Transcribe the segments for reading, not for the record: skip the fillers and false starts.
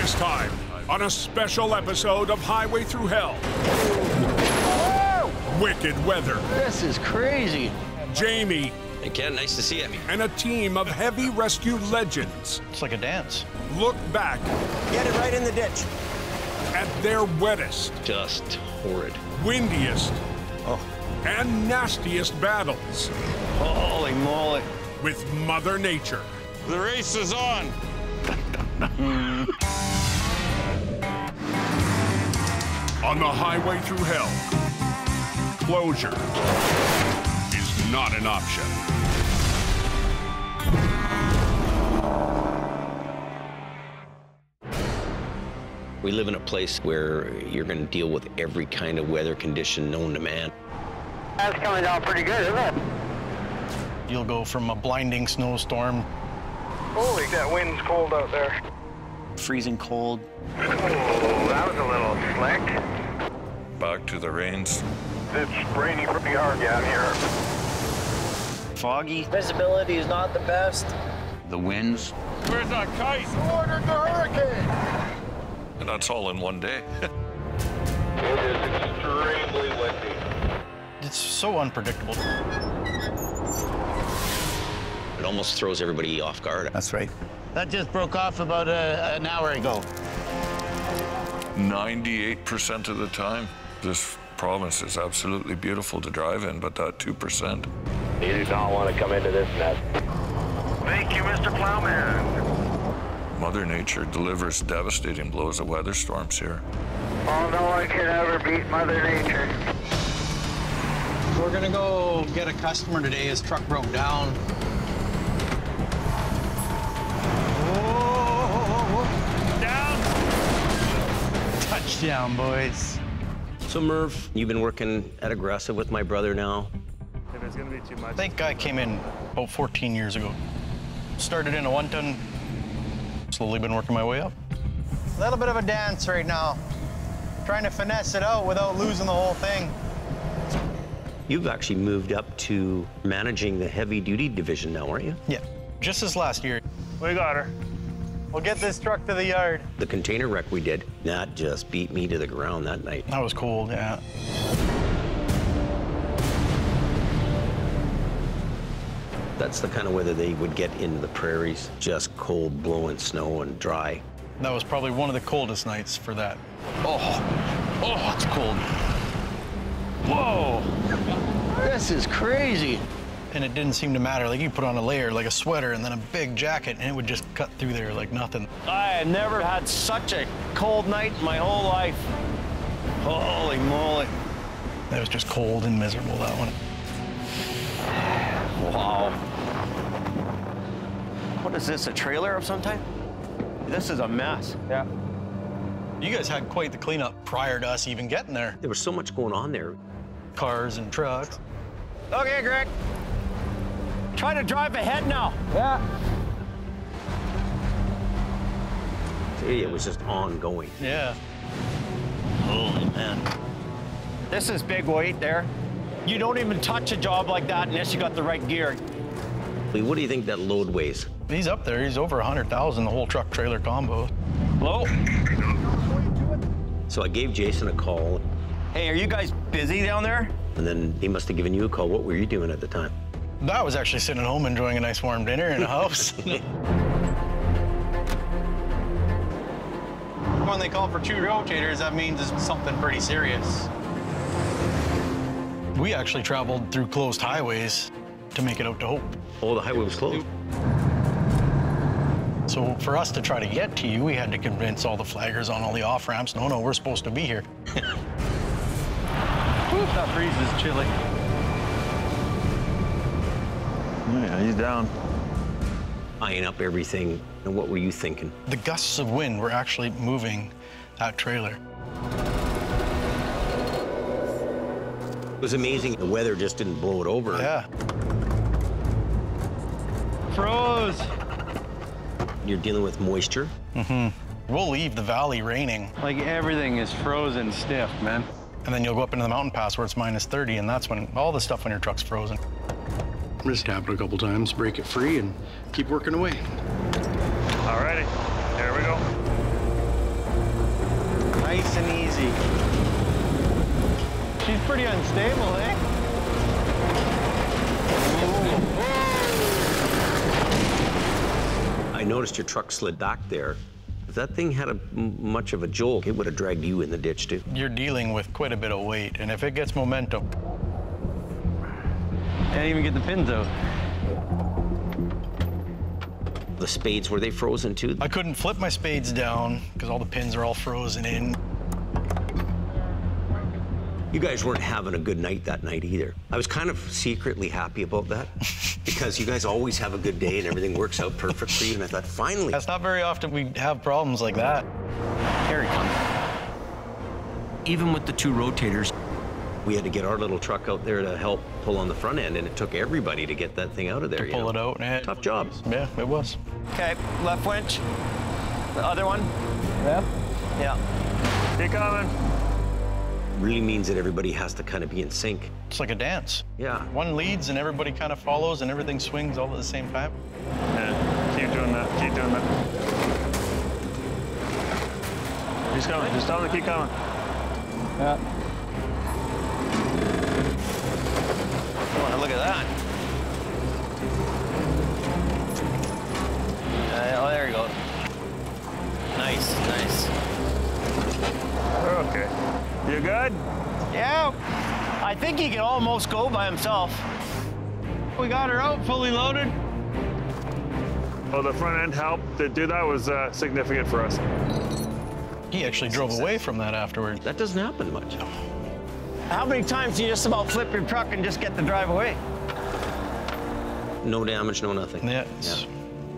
This time, on a special episode of Highway Thru Hell. Wicked weather. This is crazy. Jamie. Hey, Ken, nice to see you. And a team of heavy rescue legends. It's like a dance. Look back. Get it right in the ditch. At their wettest. Just horrid. Windiest. And nastiest battles. Holy moly. With Mother Nature. The race is on. On the Highway Thru Hell, closure is not an option. We live in a place where you're going to deal with every kind of weather condition known to man. That's coming down pretty good, isn't it? You'll go from a blinding snowstorm. Holy, that wind's cold out there. Freezing cold. Oh, that was a little slick. Back to the rains. It's raining pretty hard down here. Foggy. Visibility is not the best. The winds. Where's that kite? Ordered the hurricane. And that's all in one day. It is extremely windy. It's so unpredictable. It almost throws everybody off guard. That's right. That just broke off about an hour ago. 98% of the time, this province is absolutely beautiful to drive in, but that 2%. You do not want to come into this mess. Thank you, Mr. Plowman. Mother Nature delivers devastating blows of weather storms here. Oh, no one can ever beat Mother Nature. We're gonna go get a customer today. His truck broke down. Down! Touchdown, boys. So, Merv, you've been working at Aggressive with my brother now. If it's gonna be too much. I think I came in about 14 years ago. Started in a 1-ton. Slowly been working my way up. A little bit of a dance right now. Trying to finesse it out without losing the whole thing. You've actually moved up to managing the heavy-duty division now, aren't you? Yeah, just this last year. We got her. We'll get this truck to the yard. The container wreck we did, that just beat me to the ground that night. That was cold, yeah. That's the kind of weather they would get in the prairies, just cold, blowing snow and dry. That was probably one of the coldest nights for that. Oh, it's cold. Whoa! This is crazy. And it didn't seem to matter. Like, you put on a layer, like a sweater, and then a big jacket, and it would just cut through there like nothing. I have never had such a cold night in my whole life. Holy moly. It was just cold and miserable, that one. Wow. What is this, a trailer of some type? This is a mess. Yeah. You guys had quite the cleanup prior to us even getting there. There was so much going on there. Cars and trucks. Okay, Greg. Try to drive ahead now. Yeah. It was just ongoing. Yeah. Holy man. This is big weight there. You don't even touch a job like that unless you got the right gear. What do you think that load weighs? He's up there. He's over 100,000, the whole truck trailer combo. Hello? So I gave Jason a call, Hey, are you guys busy down there? and then he must have given you a call. What were you doing at the time? I was actually sitting at home enjoying a nice warm dinner in a house. When they call for 2 rotators, that means it's something pretty serious. We actually traveled through closed highways to make it out to Hope. Oh, the highway was closed. So for us to try to get to you, we had to convince all the flaggers on all the off-ramps, no, we're supposed to be here. That breeze is chilly. Yeah, he's down. Eyeing up everything. And what were you thinking? The gusts of wind were actually moving that trailer. It was amazing. The weather just didn't blow it over. Yeah. Froze. You're dealing with moisture. We'll leave the valley raining, Like everything is frozen stiff, man. and then you'll go up into the mountain pass where it's -30, and that's when all the stuff on your truck's frozen. Just tap it a couple times, break it free, and keep working away. Alrighty, here we go. crazy. She's pretty unstable, eh? I noticed your truck slid back there. If that thing had much of a jolt, it would have dragged you in the ditch too. You're dealing with quite a bit of weight, and if it gets momentum. I didn't even get the pins out. The spades, were they frozen too? I couldn't flip my spades down because all the pins are all frozen in. You guys weren't having a good night that night either. I was kind of secretly happy about that because you guys always have a good day and everything works out perfectly. And I thought, finally. That's not very often we have problems like that. Here he comes. Even with the two rotators, we had to get our little truck out there to help pull on the front end, and it took everybody to get that thing out of there. To pull it out. Yeah. Tough job. Yeah, it was. Okay, left winch. The other one. Yep. Yeah. Keep coming. Really means that everybody has to kind of be in sync. It's like a dance. Yeah. One leads and everybody kind of follows and everything swings all at the same time. Yeah, keep doing that, keep doing that. He's coming, just tell him to keep coming. Yeah. Oh, look at that. Oh, there you go. Nice, nice. Okay. You good? Yeah. I think he can almost go by himself. We got her out, fully loaded. Oh, the front end help to do that was significant for us. He actually drove away from that afterwards. That doesn't happen much. How many times do you just about flip your truck and just get the drive away? No damage, no nothing. Yeah, it's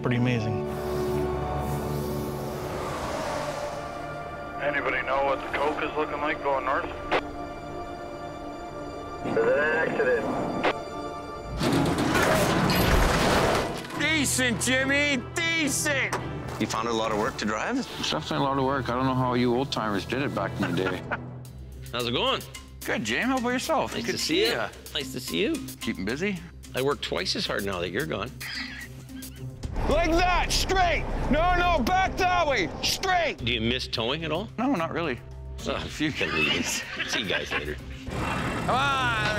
pretty amazing. Anybody know what the coke is looking like going north? There's an accident. Decent, Jimmy, decent. You found it a lot of work to drive? It's definitely a lot of work. I don't know how you old timers did it back in the day. How's it going? Good, James. How about yourself? Nice Good to see you. Nice to see you. Keeping busy? I work twice as hard now that you're gone. Like that, straight. No, back that way, straight. Do you miss towing at all? No, not really. A few can leave. See you guys later. Come on.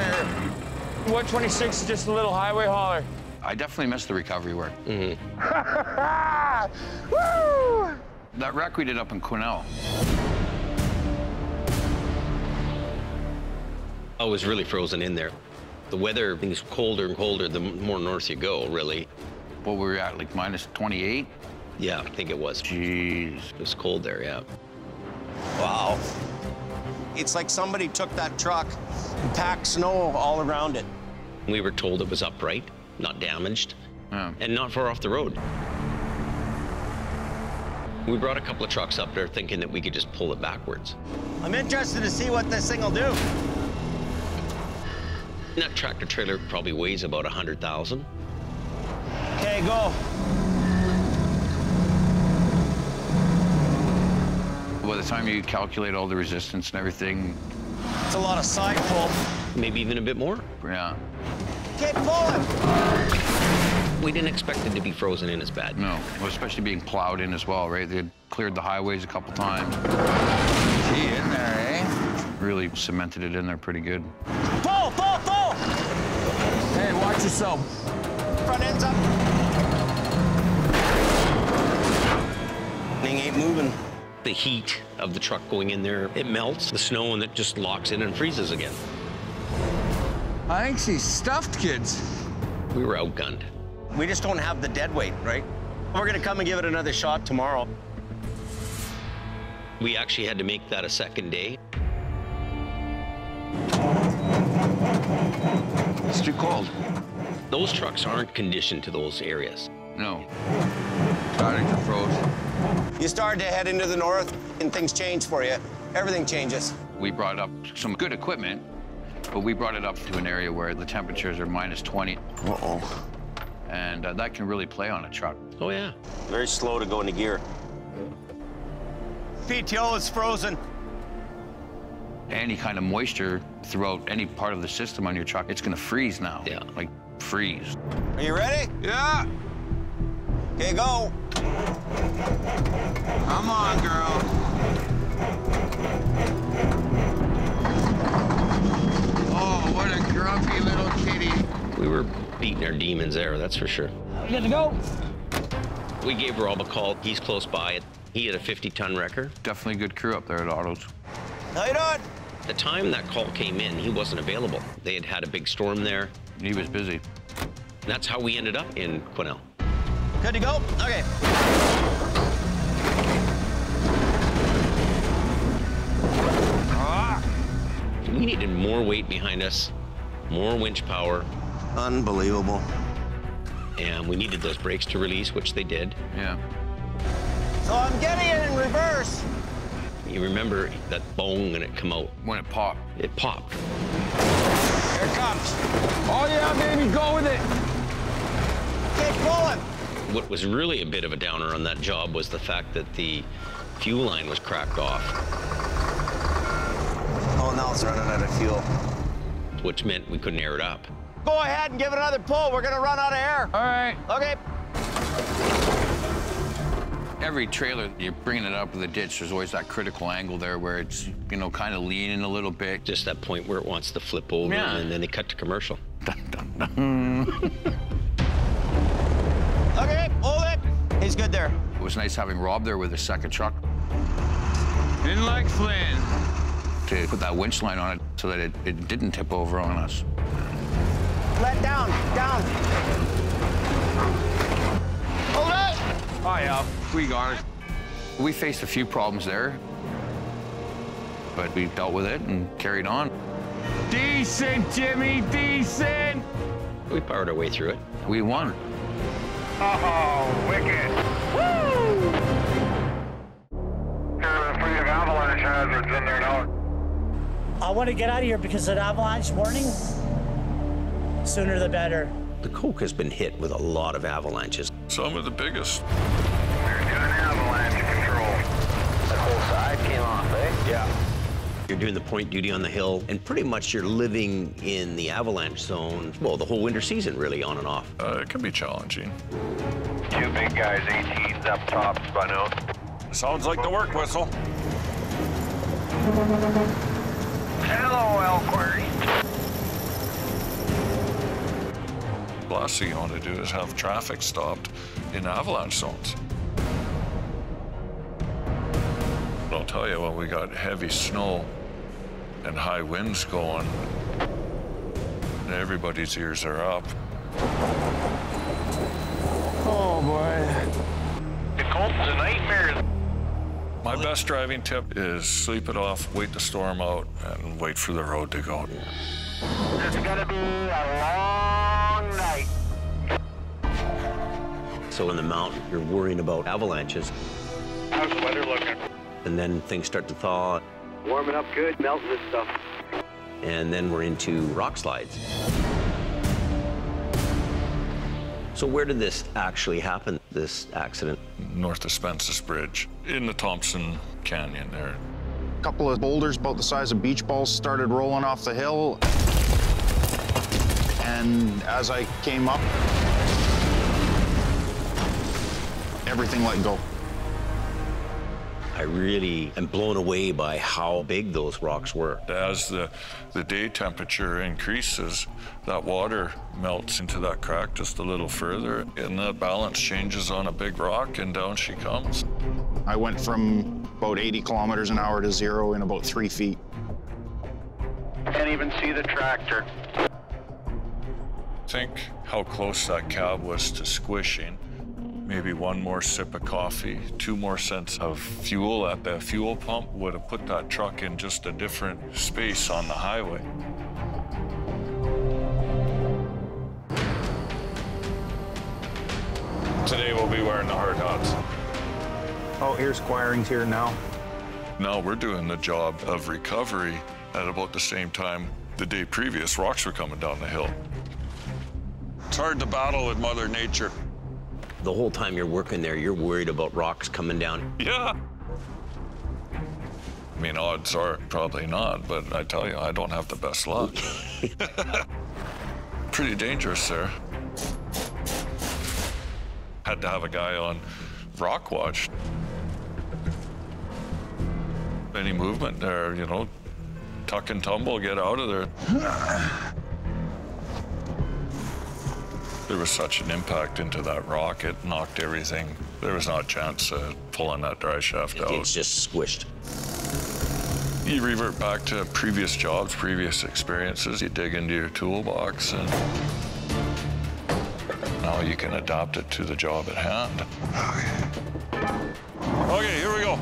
126 is just a little highway hauler. I definitely miss the recovery work. Woo! That wreck we did up in Quesnel. I was really frozen in there. The weather is colder and colder the more north you go, really. What were we at, like minus 28? Yeah, I think it was. Jeez. It was cold there, yeah. Wow. It's like somebody took that truck and packed snow all around it. We were told it was upright, not damaged, and not far off the road. We brought a couple of trucks up there thinking that we could just pull it backwards. I'm interested to see what this thing will do. That tractor trailer probably weighs about 100,000. Okay, go. By the time you calculate all the resistance and everything... It's a lot of side pull. Maybe even a bit more. Yeah. Keep pulling. We didn't expect it to be frozen in as bad. No, well, especially being plowed in as well, right? They had cleared the highways a couple times. Gee, in there, eh? Really cemented it in there pretty good. Pull, pull, pull. Hey, watch yourself. Front end's up. Thing ain't moving. The heat of the truck going in there, it melts the snow and it just locks in and freezes again. I think she's stuffed, kids. We were outgunned. We just don't have the dead weight, right? We're gonna come and give it another shot tomorrow. We actually had to make that a second day. It's too cold. Those trucks aren't conditioned to those areas. No. Starting to froze. You start to head into the north and things change for you. Everything changes. We brought up some good equipment, but we brought it up to an area where the temperatures are minus 20. Uh-oh. And that can really play on a truck. Oh, yeah. Very slow to go into gear. PTO is frozen. Any kind of moisture throughout any part of the system on your truck, it's gonna freeze now. Yeah. Like, freeze. Are you ready? Yeah. Okay, go. Come on, girl. beating our demons there, that's for sure. Good to go. We gave Rob a call. He's close by. He had a 50-ton wrecker. Definitely a good crew up there at Autos. How you doing? The time that call came in, he wasn't available. They had had a big storm there. He was busy. And that's how we ended up in Quesnel. Good to go? Okay. We needed more weight behind us, more winch power. Unbelievable. And we needed those brakes to release, which they did. Yeah. So I'm getting it in reverse. You remember that bong and it come out. When it popped. It popped. Here it comes. Oh yeah, baby, go with it. Keep pulling. What was really a bit of a downer on that job was the fact that the fuel line was cracked off. Oh, now it's running out of fuel. Which meant we couldn't air it up. Go ahead and give it another pull. We're gonna run out of air. All right. Okay. Every trailer, you're bringing it up with the ditch, there's always that critical angle there where it's, you know, kind of leaning a little bit. Just that point where it wants to flip over, Yeah. and then they cut to commercial. Okay, hold it. He's good there. It was nice having Rob there with a second truck Didn't like Flynn. to put that winch line on it so that it didn't tip over on us. Let down, down. Hold it. Oh yeah, we got it. We faced a few problems there, but we dealt with it and carried on. Decent, Jimmy, decent. We powered our way through it. We won. Oh, wicked. Woo! Here, free of avalanche hazards in there now. I want to get out of here because of avalanche warning. Sooner the better. The Coke has been hit with a lot of avalanches. Some of the biggest. There's an avalanche control. That whole side came off, eh? Yeah. You're doing the point duty on the hill, and pretty much you're living in the avalanche zone, well, the whole winter season, really, on and off. It can be challenging. Two big guys, 18s up top, spun out. Sounds like the work whistle. Hello, Elquary. Last thing you want to do is have traffic stopped in avalanche zones. I'll tell you, when we got heavy snow and high winds going, everybody's ears are up. Oh boy. The Colt's a nightmare. My best driving tip is sleep it off, wait the storm out, and wait for the road to go. It's gonna be a long night. So in the mountain, you're worrying about avalanches, How's the weather looking? and then things start to thaw, Warming up good, melting this stuff. and then we're into rock slides. So where did this actually happen, this accident? North of Spence's Bridge, in the Thompson Canyon there. A couple of boulders about the size of beach balls started rolling off the hill. And as I came up, everything let go. I really am blown away by how big those rocks were. As the day temperature increases, that water melts into that crack just a little further, and that balance changes on a big rock, and down she comes. I went from about 80 kilometers an hour to zero in about 3 feet. Can't even see the tractor. Think how close that cab was to squishing. Maybe one more sip of coffee, 2 more cents of fuel at the fuel pump would have put that truck in just a different space on the highway. Today we'll be wearing the hard hats. Oh, here's Squiring's here now. Now we're doing the job of recovery at about the same time the day previous rocks were coming down the hill. It's hard to battle with Mother Nature. The whole time you're working there, you're worried about rocks coming down. Yeah. I mean, odds are probably not, but I tell you, I don't have the best luck. Pretty dangerous there. Had to have a guy on rock watch. Any movement there, you know, tuck and tumble, get out of there. There was such an impact into that rock, it knocked everything. There was not a chance of pulling that dry shaft out. It's just squished. You revert back to previous jobs, previous experiences. You dig into your toolbox, and now you can adapt it to the job at hand. Okay, here we go.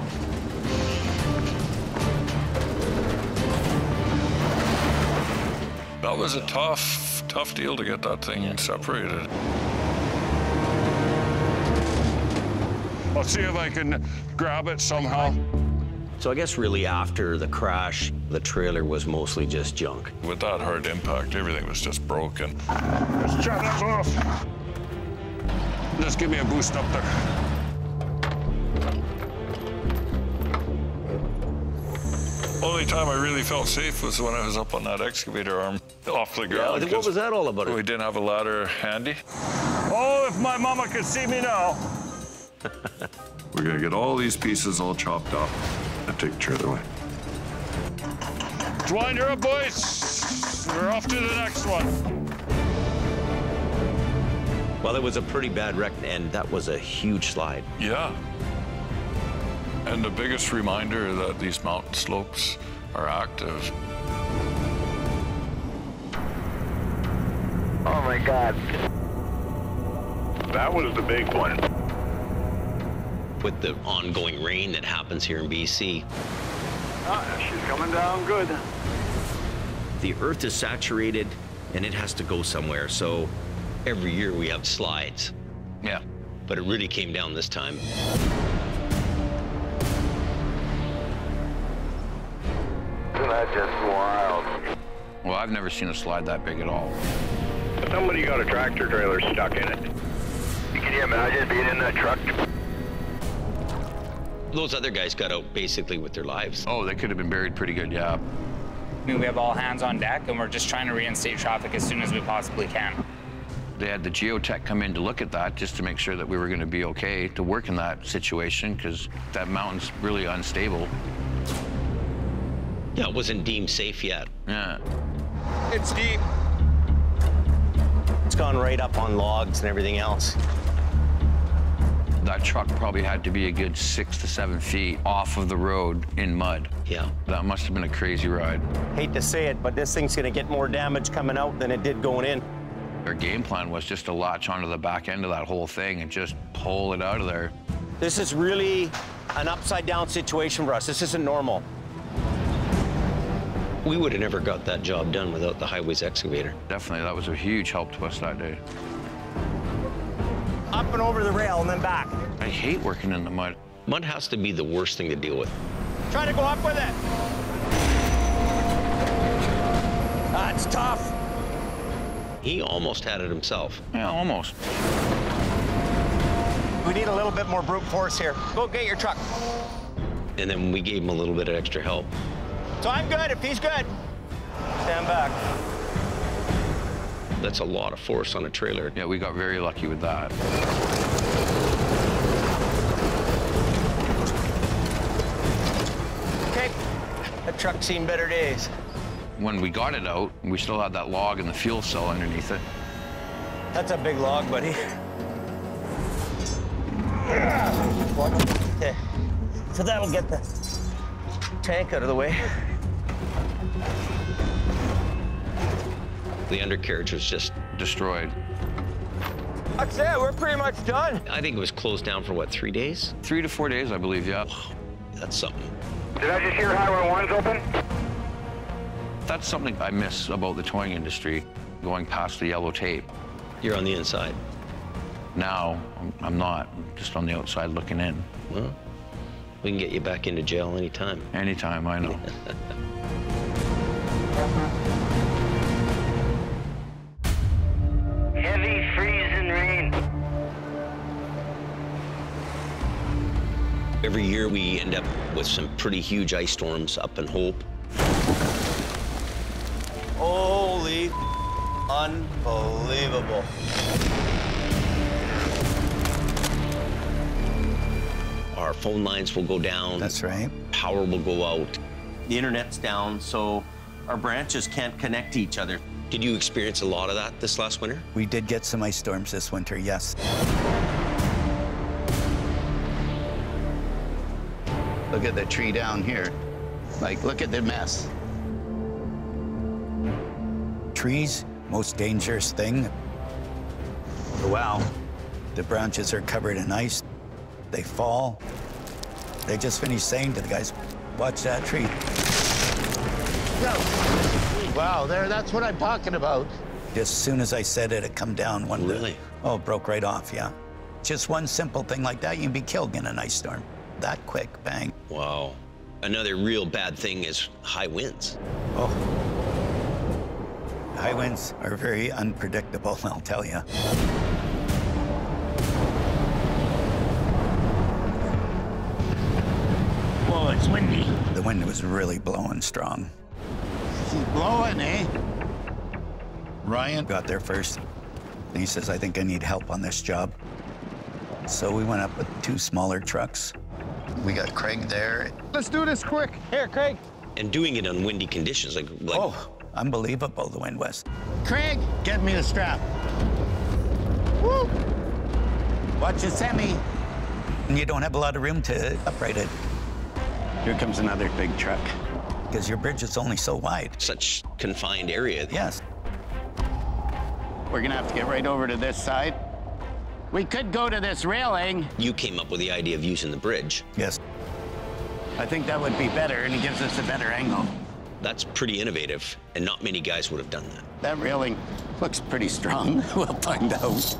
That was a tough deal to get that thing separated. I'll see if I can grab it somehow. So I guess really after the crash, the trailer was mostly just junk. With that hard impact, everything was just broken. Let's chop that off. Just give me a boost up there. Only time I really felt safe was when I was up on that excavator arm off the ground. Yeah, what was that all about? We didn't have a ladder handy. Oh, if my mama could see me now. We're gonna get all these pieces all chopped up and take the trailer away. Let's wind her up, boys. We're off to the next one. Well, it was a pretty bad wreck, and that was a huge slide. Yeah. And the biggest reminder that these mountain slopes are active. Oh my God. That was the big one. With the ongoing rain that happens here in BC. She's coming down good. The earth is saturated and it has to go somewhere, so every year we have slides. Yeah. But it really came down this time. Isn't that just wild? Well, I've never seen a slide that big at all. Somebody got a tractor trailer stuck in it. Can you imagine being in that truck? Those other guys got out basically with their lives. Oh, they could have been buried pretty good, yeah. I mean, we have all hands on deck, and we're just trying to reinstate traffic as soon as we possibly can. They had the geotech come in to look at that just to make sure that we were going to be okay to work in that situation, because that mountain's really unstable. Yeah, it wasn't deemed safe yet. Yeah. It's deep. It's gone right up on logs and everything else. That truck probably had to be a good 6 to 7 feet off of the road in mud. Yeah. That must have been a crazy ride. Hate to say it, but this thing's gonna get more damage coming out than it did going in. Our game plan was just to latch onto the back end of that whole thing and just pull it out of there. This is really an upside down situation for us. This isn't normal. We would have never got that job done without the Highway's excavator. Definitely, that was a huge help to us that day. Up and over the rail and then back. I hate working in the mud. Mud has to be the worst thing to deal with. Try to go up with it. That's tough. He almost had it himself. Yeah, almost. We need a little bit more brute force here. Go get your truck. And then we gave him a little bit of extra help. So I'm good if he's good. Stand back. That's a lot of force on a trailer. Yeah, we got very lucky with that. Okay, that truck's seen better days. When we got it out, we still had that log and the fuel cell underneath it. That's a big log, buddy. Okay, so that'll get the tank out of the way. The undercarriage was just destroyed. That's it, we're pretty much done. I think it was closed down for what, 3 days? 3 to 4 days, I believe, yeah. Wow, that's something. Did I just hear Highway 1's open? That's something I miss about the towing industry, going past the yellow tape. You're on the inside. Now, I'm not. I'm just on the outside looking in. Well, we can get you back into jail anytime. Anytime, I know. Heavy freezing rain. Every year we end up with some pretty huge ice storms up in Hope. Holy, unbelievable. Our phone lines will go down. That's right. Power will go out. The internet's down, so our branches can't connect to each other. Did you experience a lot of that this last winter? We did get some ice storms this winter, yes. Look at the tree down here. Like, look at the mess. Trees, most dangerous thing. Wow. The branches are covered in ice. They fall. They just finished saying to the guys, watch that tree. Wow, that's what I'm talking about. As soon as I said it, it come down one day. Really? Oh, it broke right off, yeah. Just one simple thing like that, you can be killed in an ice storm. That quick, bang. Wow. Another real bad thing is high winds. Oh. High winds are very unpredictable, I'll tell you. Whoa, it's windy. The wind was really blowing strong. She's blowing, eh? Ryan got there first. And he says, I think I need help on this job. So we went up with 2 smaller trucks. We got Craig there. Let's do this quick. Here, Craig. And doing it on windy conditions, like oh, unbelievable, the wind was. Craig, get me the strap. Woo! Watch your semi. And you don't have a lot of room to upright it. Here comes another big truck. Because your bridge is only so wide. Such confined area. Yes. We're gonna have to get right over to this side. We could go to this railing. You came up with the idea of using the bridge. Yes. I think that would be better, and it gives us a better angle. That's pretty innovative, and not many guys would have done that. That railing looks pretty strong. We'll find out.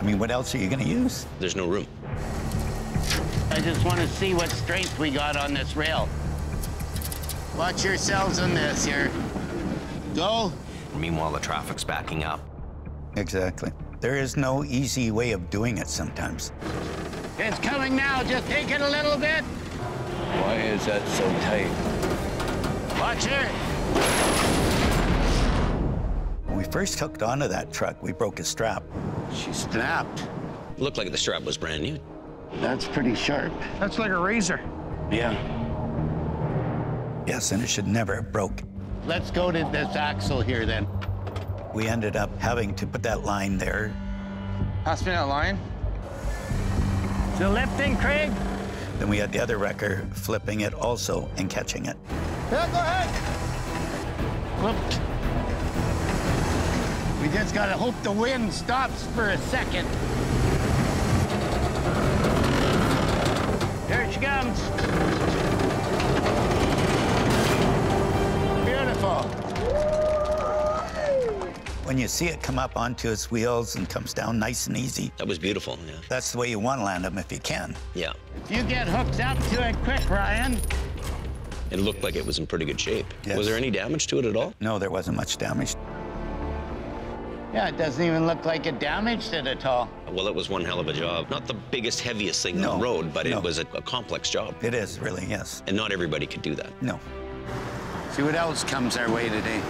I mean, what else are you gonna use? There's no room. I just want to see what strength we got on this rail. Watch yourselves on this here. Go. Meanwhile, the traffic's backing up. Exactly. There is no easy way of doing it sometimes. It's coming now. Just take it a little bit. Why is that so tight? Watch her. When we first hooked onto that truck, we broke a strap. She snapped. Looked like the strap was brand new. That's pretty sharp. That's like a razor. Yeah. Yes, and it should never have broke. Let's go to this axle here then. We ended up having to put that line there. Pass me that line. So lifting, Craig? Then we had the other wrecker flipping it also and catching it. Yeah, go ahead. Whooped. We just gotta hope the wind stops for a second. Here she comes. Beautiful. When you see it come up onto its wheels and comes down nice and easy. That was beautiful, yeah. That's the way you want to land them if you can. Yeah. If you get hooked up to it quick, Ryan. It looked like it was in pretty good shape. Yes. Was there any damage to it at all? No, there wasn't much damage. Yeah, it doesn't even look like it damaged it at all. Well, it was one hell of a job. Not the biggest, heaviest thing on the road, but it was a complex job. It is, really, yes. And not everybody could do that. No. See what else comes our way today.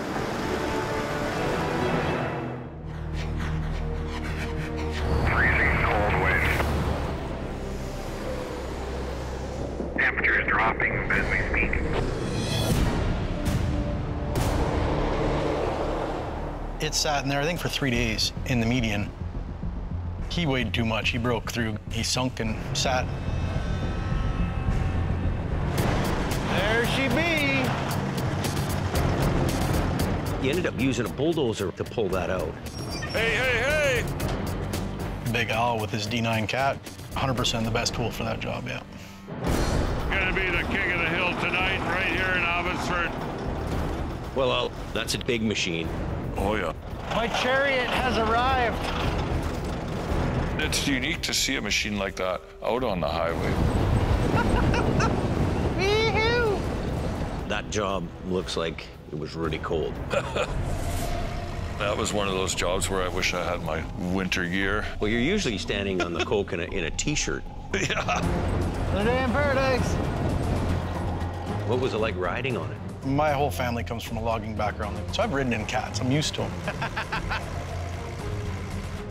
Freezing cold wind. Temperature is dropping as we speak. It sat in there, I think, for 3 days in the median. He weighed too much. He broke through. He sunk and sat. There she be. You ended up using a bulldozer to pull that out. Hey, hey, hey! Big Al with his D9 Cat, 100% the best tool for that job, yeah. Gonna be the king of the hill tonight, right here in Abbotsford. Well, Al, that's a big machine. Oh, yeah. My chariot has arrived. It's unique to see a machine like that out on the highway. Wee-hoo! That job looks like it was really cold. That was one of those jobs where I wish I had my winter gear. Well, you're usually standing on the coke in a T-shirt. Yeah. The day in paradise. What was it like riding on it? My whole family comes from a logging background, so I've ridden in cats. I'm used to them.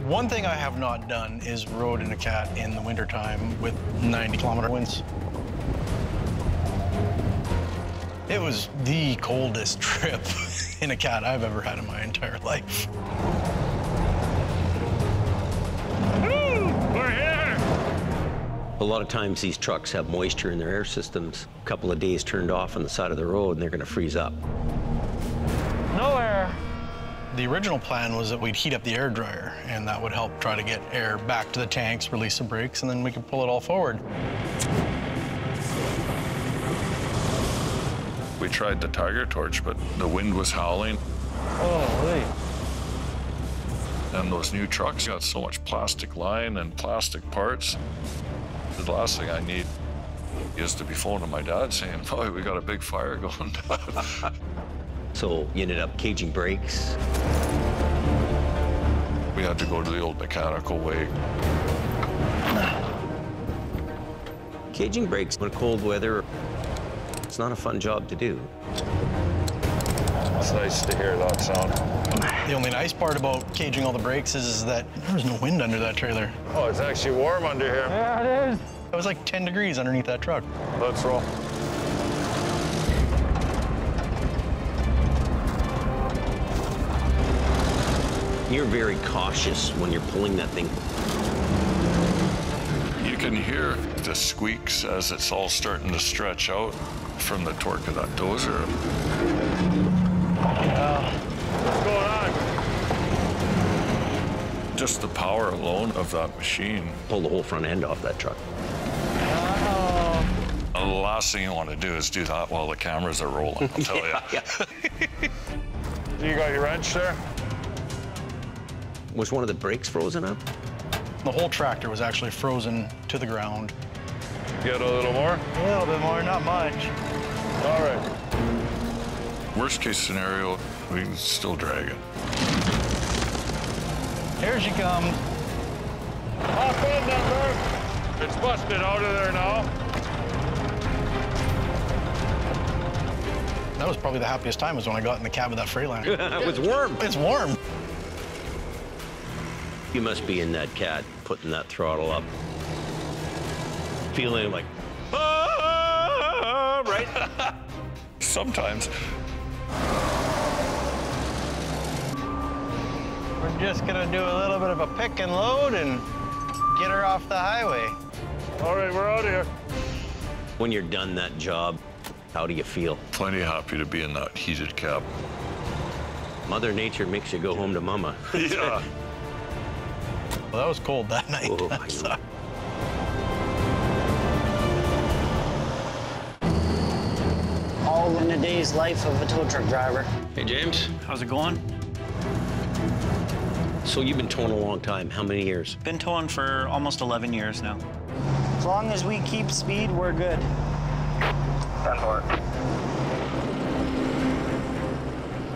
One thing I have not done is rode in a cat in the wintertime with 90-kilometer winds. It was the coldest trip in a cat I've ever had in my entire life. We're here! A lot of times these trucks have moisture in their air systems. A couple of days turned off on the side of the road and they're gonna freeze up. No air. The original plan was that we'd heat up the air dryer, and that would help try to get air back to the tanks, release the brakes, and then we could pull it all forward. We tried the Tiger Torch, but the wind was howling. Holy. And those new trucks got so much plastic line and plastic parts. The last thing I need is to be phoning my dad saying, "Boy, we got a big fire going down." So you ended up caging brakes. We had to go to the old mechanical way. Caging brakes in cold weather, it's not a fun job to do. It's nice to hear that sound. The only nice part about caging all the brakes is that there's no wind under that trailer. Oh, it's actually warm under here. Yeah, it is. It was like 10 degrees underneath that truck. Let's roll. You're very cautious when you're pulling that thing. You can hear the squeaks as it's all starting to stretch out from the torque of that dozer. What's going on? Just the power alone of that machine. Pull the whole front end off that truck. The last thing you want to do is do that while the cameras are rolling, I'll tell you. You got your wrench there? Was one of the brakes frozen up? The whole tractor was actually frozen to the ground. Get a little more? A little bit more, not much. All right. Worst case scenario, we can still drag it. Here she comes. Hop in, number. It's busted out of there now. That was probably the happiest time was when I got in the cab of that Freightliner. It was warm. It's warm. You must be in that cat, putting that throttle up. Feeling like, ah, right? Sometimes. We're just gonna do a little bit of a pick and load and get her off the highway. All right, we're out of here. When you're done that job, how do you feel? Plenty happy to be in that heated cab. Mother Nature makes you go home to mama. Yeah. Well, that was cold that night. Oh, That sucked. All in a day's life of a tow truck driver. Hey, James. How's it going? So you've been towing a long time. How many years? Been towing for almost 11 years now. As long as we keep speed, we're good.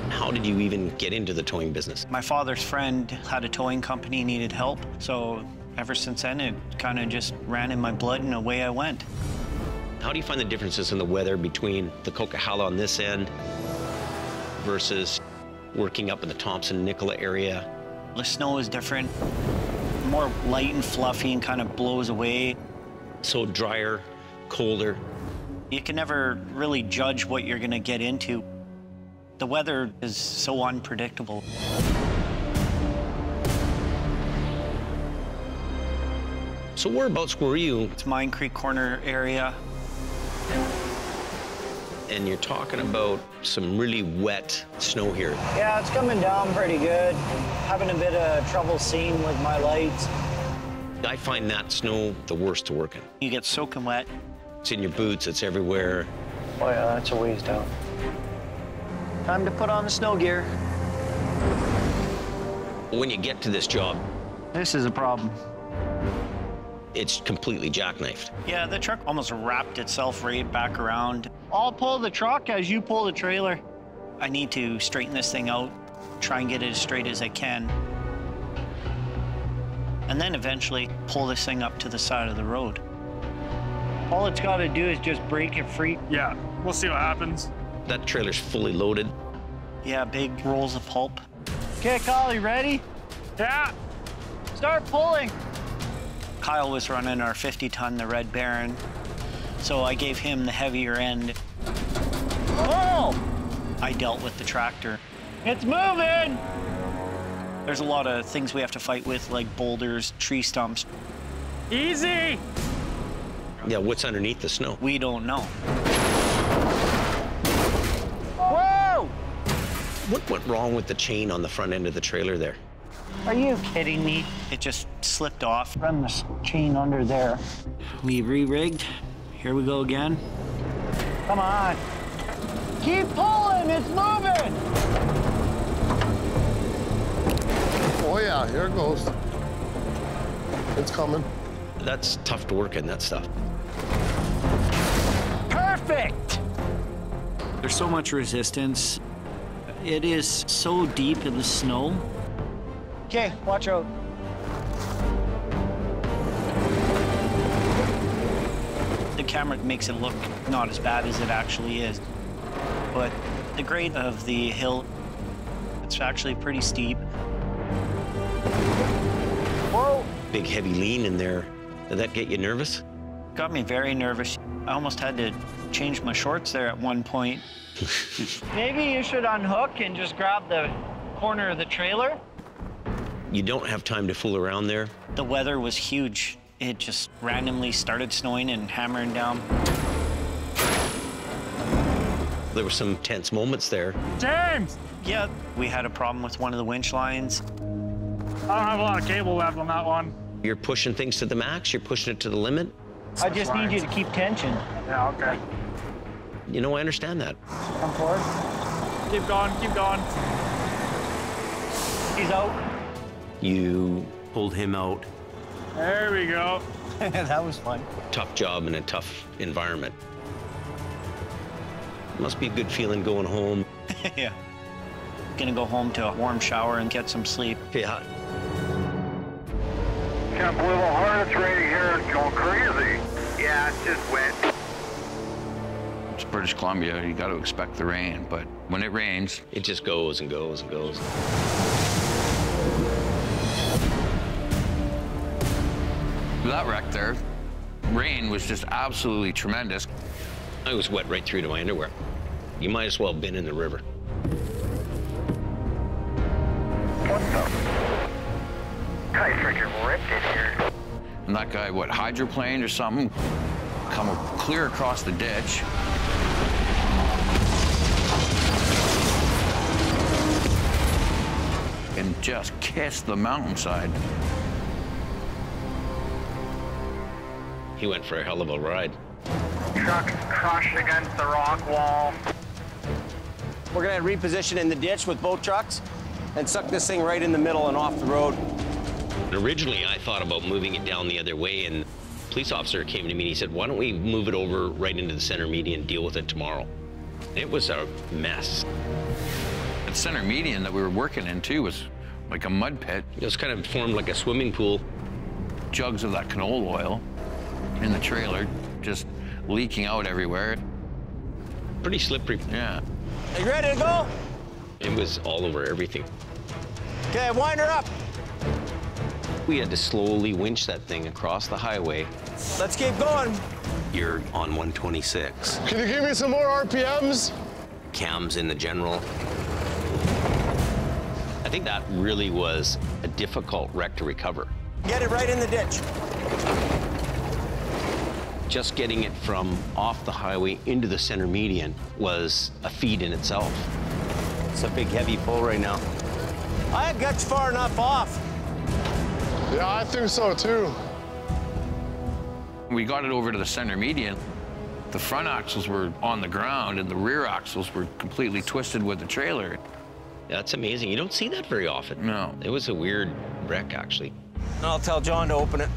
How did you even get into the towing business? My father's friend had a towing company, needed help, so ever since then it kind of just ran in my blood and away I went. How do you find the differences in the weather between the Coquihalla on this end versus working up in the Thompson-Nicola area? The snow is different, more light and fluffy and kind of blows away. So drier, colder. You can never really judge what you're gonna get into. The weather is so unpredictable. So whereabouts were you? It's Mine Creek Corner area. And you're talking about some really wet snow here. Yeah, it's coming down pretty good. Having a bit of trouble seeing with my lights. I find that snow the worst to work in. You get soaking wet. It's in your boots, it's everywhere. Oh yeah, that's a ways down. Time to put on the snow gear. When you get to this job, This is a problem. it's completely jackknifed. Yeah, the truck almost wrapped itself right back around. I'll pull the truck as you pull the trailer. I need to straighten this thing out, try and get it as straight as I can. And then eventually pull this thing up to the side of the road. All it's got to do is just break it free. Yeah, we'll see what happens. That trailer's fully loaded. Yeah, big rolls of pulp. Okay, Kyle, you ready? Yeah. Start pulling. Kyle was running our 50-ton, the Red Baron, so I gave him the heavier end. Oh! I dealt with the tractor. It's moving! There's a lot of things we have to fight with, like boulders, tree stumps. Easy! Yeah, what's underneath the snow? We don't know. Whoa! What went wrong with the chain on the front end of the trailer there? Are you kidding me? It just slipped off. Run this chain under there. We re-rigged. Here we go again. Come on. Keep pulling, it's moving! Oh yeah, here it goes. It's coming. That's tough to work in, that stuff. Perfect! There's so much resistance. It is so deep in the snow. Okay, watch out. The camera makes it look not as bad as it actually is. But the grade of the hill, it's actually pretty steep. Whoa! Big heavy lean in there. Did that get you nervous? Got me very nervous. I almost had to change my shorts there at one point. Maybe you should unhook and just grab the corner of the trailer. You don't have time to fool around there. The weather was huge. It just randomly started snowing and hammering down. There were some tense moments there. James! Yeah, we had a problem with one of the winch lines. I don't have a lot of cable left on that one. You're pushing things to the max, you're pushing it to the limit. I just need you to keep tension. Yeah, okay. You know, I understand that. Come forward. Keep going, keep going. He's out. You pulled him out. There we go. That was fun. Tough job in a tough environment. Must be a good feeling going home. Yeah. Gonna go home to a warm shower and get some sleep. Yeah. Can't believe how hard it's raining here. It's going crazy. Yeah, it's just wet. It's British Columbia. You got to expect the rain, but when it rains, it just goes and goes and goes. That wreck there, rain was just absolutely tremendous. I was wet right through to my underwear. You might as well have been in the river. What the? Guy freaking ripped it here. And that guy, what, hydroplaned or something, come clear across the ditch. And just kissed the mountainside. He went for a hell of a ride. Truck crushed against the rock wall. We're gonna reposition in the ditch with both trucks and suck this thing right in the middle and off the road. Originally, I thought about moving it down the other way, and a police officer came to me and he said, why don't we move it over right into the center median and deal with it tomorrow? It was a mess. The center median that we were working in, too, was like a mud pit. It was kind of formed like a swimming pool. Jugs of that canola oil in the trailer, just leaking out everywhere. Pretty slippery. Yeah. Are you ready to go? It was all over everything. Okay, wind her up. We had to slowly winch that thing across the highway. Let's keep going. You're on 126. Can you give me some more RPMs? Cams in the general. I think that really was a difficult wreck to recover. Get it right in the ditch. Just getting it from off the highway into the center median was a feat in itself. It's a big, heavy pull right now. I got you far enough off. Yeah, I think so, too. We got it over to the center median. The front axles were on the ground, and the rear axles were completely twisted with the trailer. That's amazing. You don't see that very often. No. It was a weird wreck, actually. I'll tell John to open it.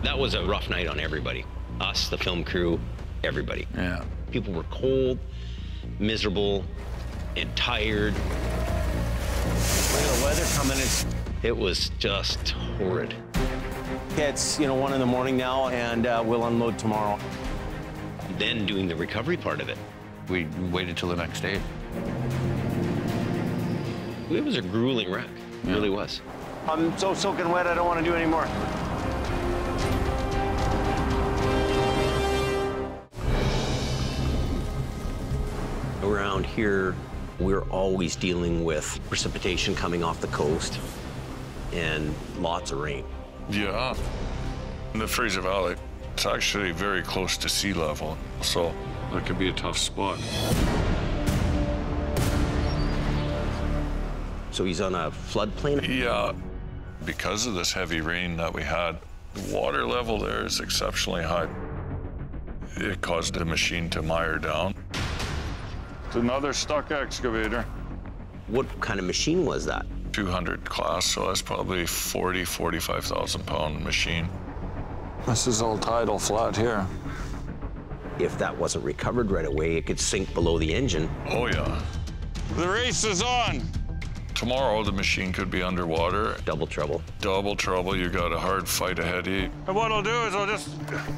That was a rough night on everybody. Us, the film crew, everybody. Yeah. People were cold, miserable, and tired. Look at the weather coming in. It was just horrid. It's, 1 in the morning now, and we'll unload tomorrow. Then doing the recovery part of it. We waited till the next day. It was a grueling wreck. It really was. I'm so soaking wet, I don't want to do any more. Around here, We're always dealing with precipitation coming off the coast and lots of rain. Yeah. In the Fraser Valley, it's actually very close to sea level, so that could be a tough spot. So he's on a floodplain? Yeah. Because of this heavy rain that we had, the water level there is exceptionally high. It caused the machine to mire down. It's another stuck excavator. What kind of machine was that? 200 class, so that's probably 40, 45,000 pound machine. This is all tidal flat here. If that wasn't recovered right away, it could sink below the engine. Oh, yeah. The race is on. Tomorrow, the machine could be underwater. Double trouble. Double trouble. You got a hard fight ahead of you. And what I'll do is I'll just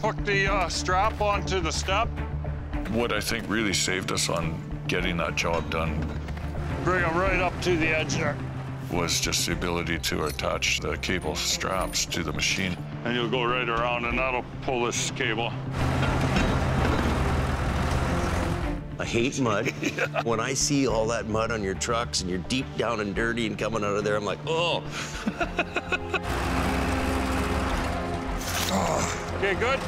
hook the strap onto the step. What I think really saved us on getting that job done, Bring them right up to the edge there. Was just the ability to attach the cable straps to the machine. And you'll go right around and that'll pull this cable. I hate mud. Yeah. When I see all that mud on your trucks and you're deep down and dirty and coming out of there, I'm like, oh. Okay, good.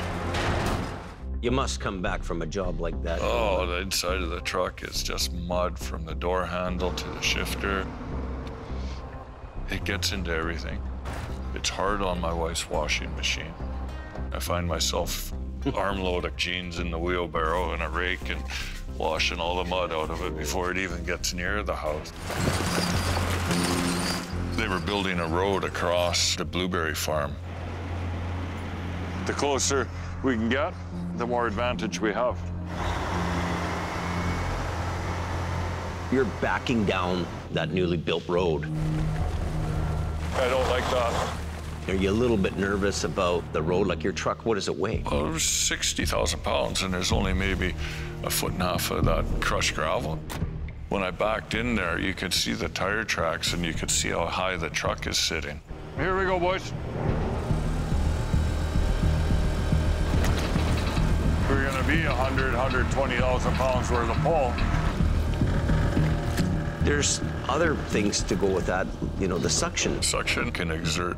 You must come back from a job like that. Oh, the inside of the truck is just mud from the door handle to the shifter. It gets into everything. It's hard on my wife's washing machine. I find myself armload of jeans in the wheelbarrow and a rake and washing all the mud out of it before it even gets near the house. They were building a road across the blueberry farm. The closer we can get, the more advantage we have. You're backing down that newly built road. I don't like that. Are you a little bit nervous about the road? Like your truck, what does it weigh? Well, it was 60,000 pounds, and there's only maybe 1.5 feet of that crushed gravel. When I backed in there, you could see the tire tracks, and you could see how high the truck is sitting. Here we go, boys. We're gonna be 120,000 pounds worth of pull. There's other things to go with that, you know, the suction. Suction can exert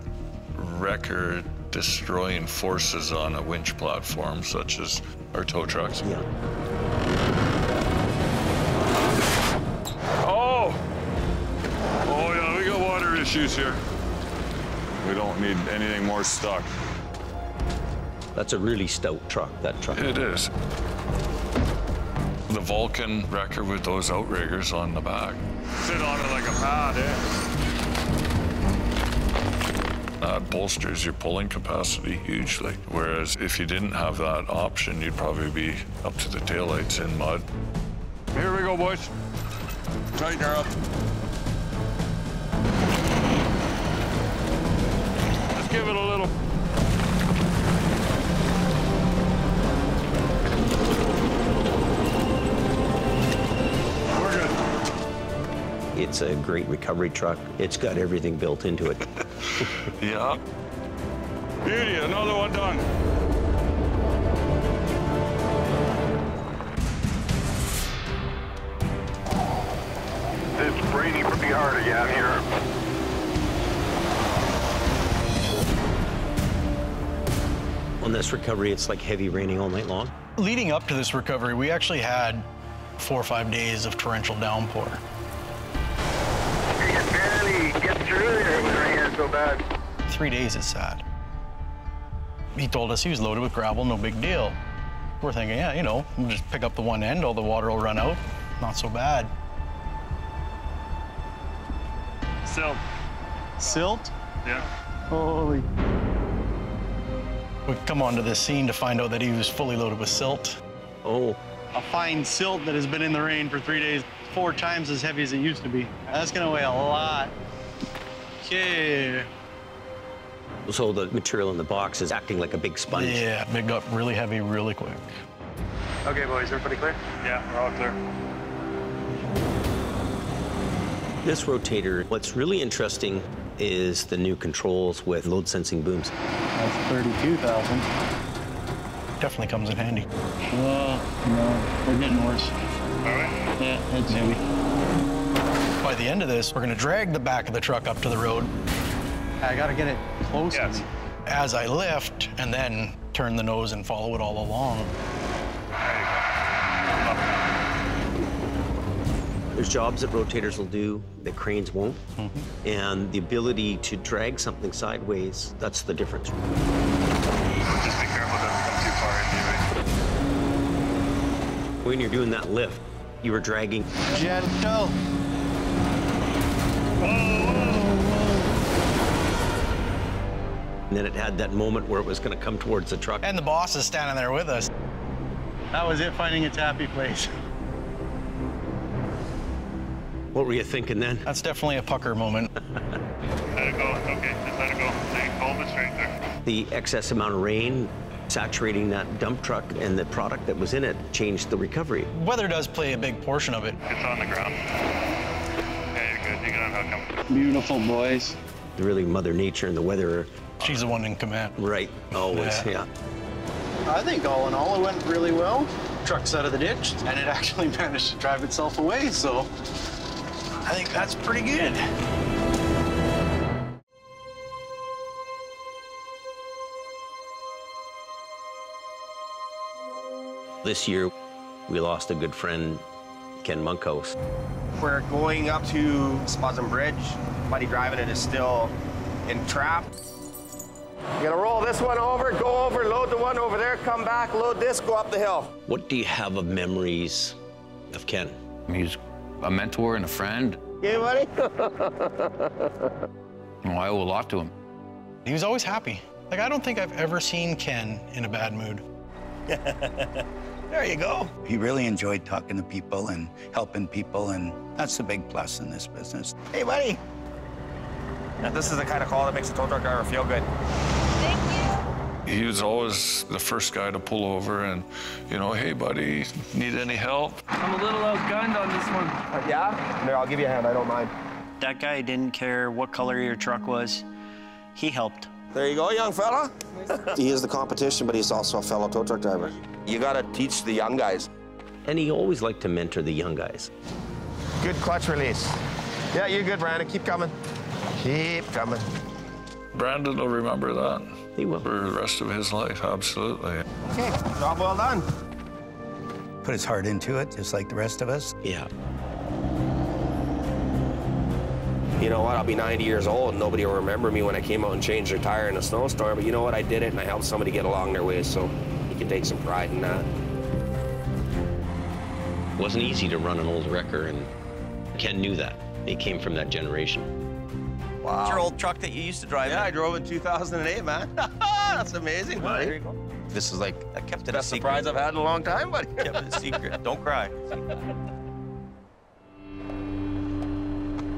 record-destroying forces on a winch platform, such as our tow trucks. Yeah. Oh! Oh, yeah, we got water issues here. We don't need anything more stuck. That's a really stout truck, that truck. It is. The Vulcan wrecker with those outriggers on the back. Sit on it like a pad, eh? That bolsters your pulling capacity hugely. Whereas if you didn't have that option, you'd probably be up to the taillights in mud. Here we go, boys. Tighten her up. Let's give it a little. We're good. It's a great recovery truck. It's got everything built into it. Yeah. Beauty, another one done. It's raining pretty hard again here. On this recovery, it's like heavy raining all night long? Leading up to this recovery, we actually had 4 or 5 days of torrential downpour. You can barely get through there, it was raining so bad. 3 days is sad. He told us he was loaded with gravel, no big deal. We're thinking, yeah, you know, we'll just pick up the one end, all the water will run out. Not so bad. Silt. Silt? Yeah. Holy. We come onto the scene to find out that he was fully loaded with silt. Oh. A fine silt that has been in the rain for 3 days, 4 times as heavy as it used to be. That's gonna weigh a lot. Okay. So the material in the box is acting like a big sponge. Yeah, it got really heavy really quick. Okay, boys, everybody clear? Yeah, we're all clear. This rotator, what's really interesting is the new controls with load sensing booms. That's 32,000. Definitely comes in handy. Well, no, we're getting worse. Yeah, it's heavy. By the end of this, we're gonna drag the back of the truck up to the road. I gotta get it close to me. As I lift, and then turn the nose and follow it all along. There's jobs that rotators will do that cranes won't. And the ability to drag something sideways, that's the difference. Just be careful it doesn't come too far into you. When you're doing that lift, you were dragging. Gentle. And then it had that moment where it was going to come towards the truck. And the boss is standing there with us. That was it, finding its happy place. What were you thinking then? That's definitely a pucker moment. Let it go. It's okay. Just let it go. Stay hold it straight there. The excess amount of rain saturating that dump truck and the product that was in it changed the recovery. Weather does play a big portion of it. It's on the ground. Yeah, you're good. You get unhooked them. Beautiful boys. Really, Mother Nature and the weather. She's the one in command. Right, always, yeah. I think all in all, it went really well. Truck's out of the ditch, and it actually managed to drive itself away, so I think that's pretty good. This year, we lost a good friend, Ken Monkhouse. We're going up to Spasm Bridge. Buddy driving it is still entrapped. You're gonna roll this one over, go over, load the one over there, come back, load this, go up the hill. What do you have of memories of Ken? He's a mentor and a friend. Yeah, buddy. I owe a lot to him. He was always happy. Like, I don't think I've ever seen Ken in a bad mood. There you go. He really enjoyed talking to people and helping people, and that's the big plus in this business. Hey, buddy. This is the kind of call that makes a tow truck driver feel good. He was always the first guy to pull over and, you know, hey, buddy, need any help? I'm a little outgunned on this one. Yeah? There, I'll give you a hand. I don't mind. That guy didn't care what color your truck was. He helped. There you go, young fella. He is the competition, but he's also a fellow tow truck driver. You got to teach the young guys. And he always liked to mentor the young guys. Good clutch release. Yeah, you're good, Brandon. Keep coming. Keep coming. Brandon will remember that. He will. For the rest of his life, absolutely. Okay, job well done. Put his heart into it, just like the rest of us. Yeah. You know what? I'll be 90 years old and nobody will remember me when I came out and changed their tire in a snowstorm. But you know what? I did it and I helped somebody get along their way, so you can take some pride in that. It wasn't easy to run an old wrecker, and Ken knew that. He came from that generation. Wow. It's your old truck that you used to drive. Yeah, I drove in 2008, man. That's amazing, buddy. There you go. This is like I kept it the best a secret. surprise I've had in a long time, buddy. Kept it a secret. Don't cry.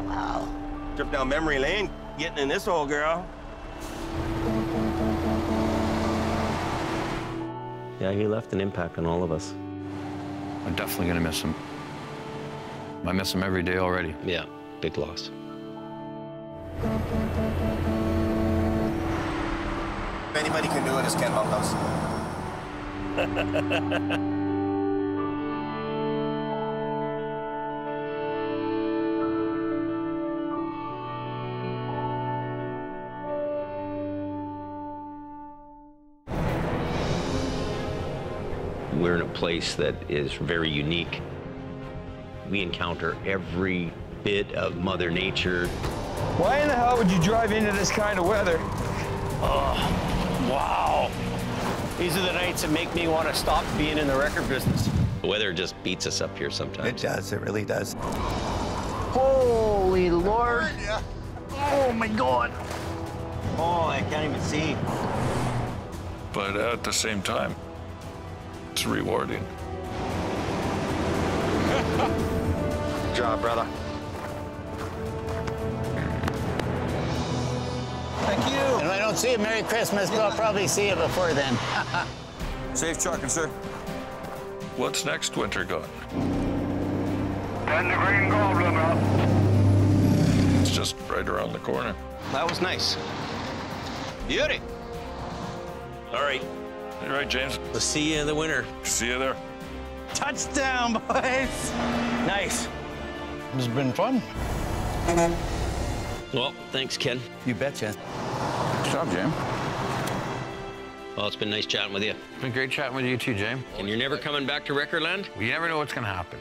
Wow. Trip down memory lane, getting in this old girl. Yeah, he left an impact on all of us. I'm definitely gonna miss him. I miss him every day already. Yeah, big loss. If anybody can do it, it's Ken Monkhouse. We're in a place that is very unique. We encounter every bit of Mother Nature. Why in the hell would you drive into this kind of weather? Oh, wow. These are the nights that make me want to stop being in the wrecker business. The weather just beats us up here sometimes. It does, it really does. Holy Lord. Oh, my God. Oh, I can't even see. But at the same time, it's rewarding. Good job, brother. Thank you. And if I don't see you, Merry Christmas, but I'll probably see you before then. Safe trucking, sir. What's next winter got? Send the green goblin up. It's just right around the corner. That was nice. Beauty. All right. You're right, James. We'll see you in the winter. See you there. Touchdown, boys. Nice. It's been fun. Well, thanks, Ken. You betcha. Good job, James. Well, it's been nice chatting with you. It's been great chatting with you too, James. And you're never coming back to Recordland? You never know what's going to happen.